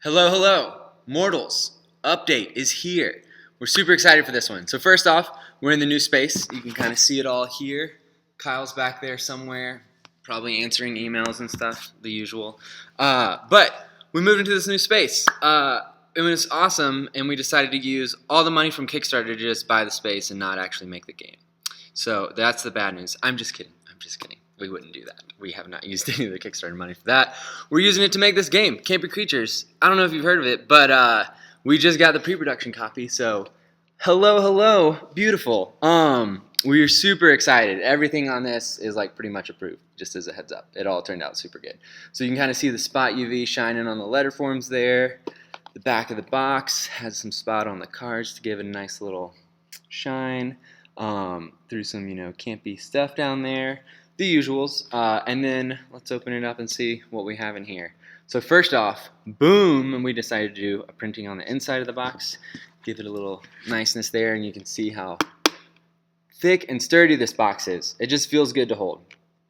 Hello, hello, mortals. Update is here. We're super excited for this one. So first off, we're in the new space. You can kind of see it all here. Kyle's back there somewhere, probably answering emails and stuff, the usual. But we moved into this new space. It was awesome, and we decided to use all the money from Kickstarter to just buy the space and not actually make the game. So that's the bad news. I'm just kidding. We wouldn't do that. We have not used any of the Kickstarter money for that. We're using it to make this game, Campy Creatures. I don't know if you've heard of it, but we just got the pre-production copy, so hello, beautiful. We are super excited. Everything on this is like pretty much approved, just as a heads up. It all turned out super good. So you can kind of see the spot UV shining on the letter forms there. The back of the box has some spot on the cards to give it a nice little shine. Through some, campy stuff down there. The usuals, and then let's open it up and see what we have in here. So first off, boom, and we decided to do a printing on the inside of the box, give it a little niceness there, and you can see how thick and sturdy this box is. It just feels good to hold,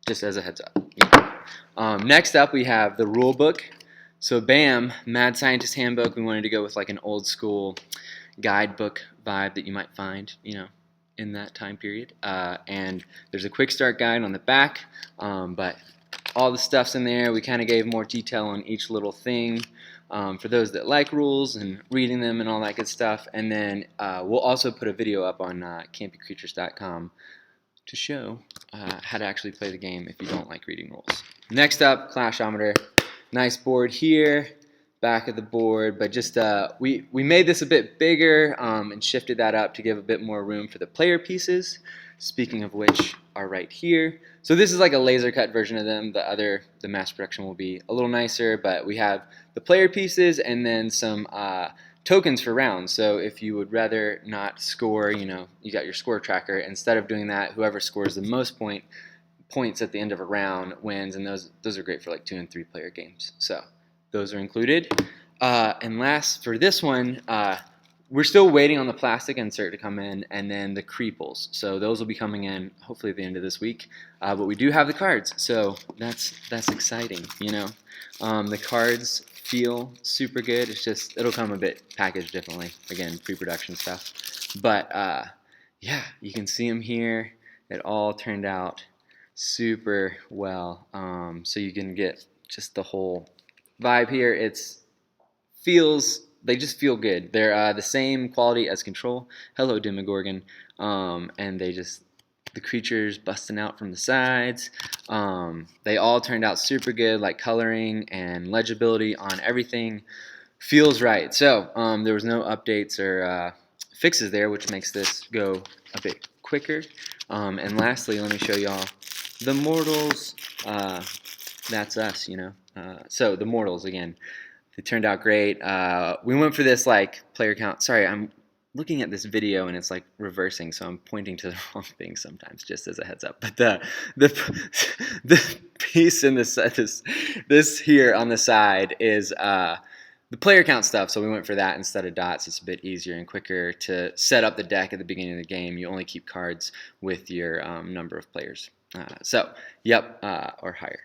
just as a heads up. Next up, we have the rule book. So bam, Mad Scientist Handbook. We wanted to go with like an old school guidebook vibe that you might find, in that time period. And there's a quick start guide on the back, but all the stuff's in there. We kind of gave more detail on each little thing for those that like rules and reading them and all that good stuff. And then we'll also put a video up on campycreatures.com to show how to actually play the game if you don't like reading rules. Next up, Clashometer. Nice board here. Back of the board, but just we made this a bit bigger and shifted that up to give a bit more room for the player pieces, speaking of which are right here. So this is like a laser cut version of them. The mass production will be a little nicer, but we have the player pieces and then some tokens for rounds. So if you would rather not score, you got your score tracker. Instead of doing that, whoever scores the most points at the end of a round wins, and those are great for like 2 and 3 player games. So those are included. And last, for this one, we're still waiting on the plastic insert to come in, and then the creeples. So those will be coming in hopefully at the end of this week. But we do have the cards, so that's exciting. The cards feel super good. It's just it'll come a bit packaged differently. Again, pre-production stuff. But yeah, you can see them here. It all turned out super well. So you can get just the whole vibe here. They just feel good. They're the same quality as Control. Hello, Demogorgon. And the creatures busting out from the sides. They all turned out super good, like coloring and legibility on everything feels right. So there was no updates or fixes there, which makes this go a bit quicker. And lastly, let me show y'all the Mortals. That's us, So the Mortals, again, they turned out great. We went for this like player count. Sorry, I'm looking at this video and it's like reversing, so I'm pointing to the wrong thing sometimes, just as a heads up. But the piece in this here on the side is the player count stuff. So we went for that instead of dots. It's a bit easier and quicker to set up the deck at the beginning of the game. You only keep cards with your number of players. Or higher.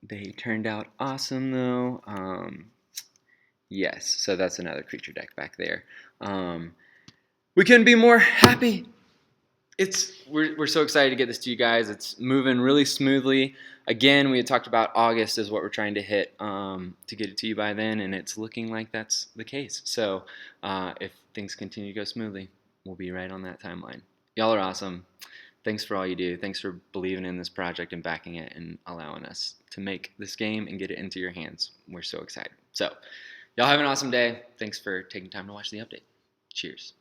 They turned out awesome though. Yes, so that's another creature deck back there. We couldn't be more happy. We're so excited to get this to you guys. It's moving really smoothly. Again, we had talked about August is what we're trying to hit to get it to you by then, and it's looking like that's the case. So if things continue to go smoothly, we'll be right on that timeline. Y'all are awesome. Thanks for all you do. Thanks for believing in this project and backing it and allowing us to make this game and get it into your hands. We're so excited. So, y'all have an awesome day. Thanks for taking time to watch the update. Cheers.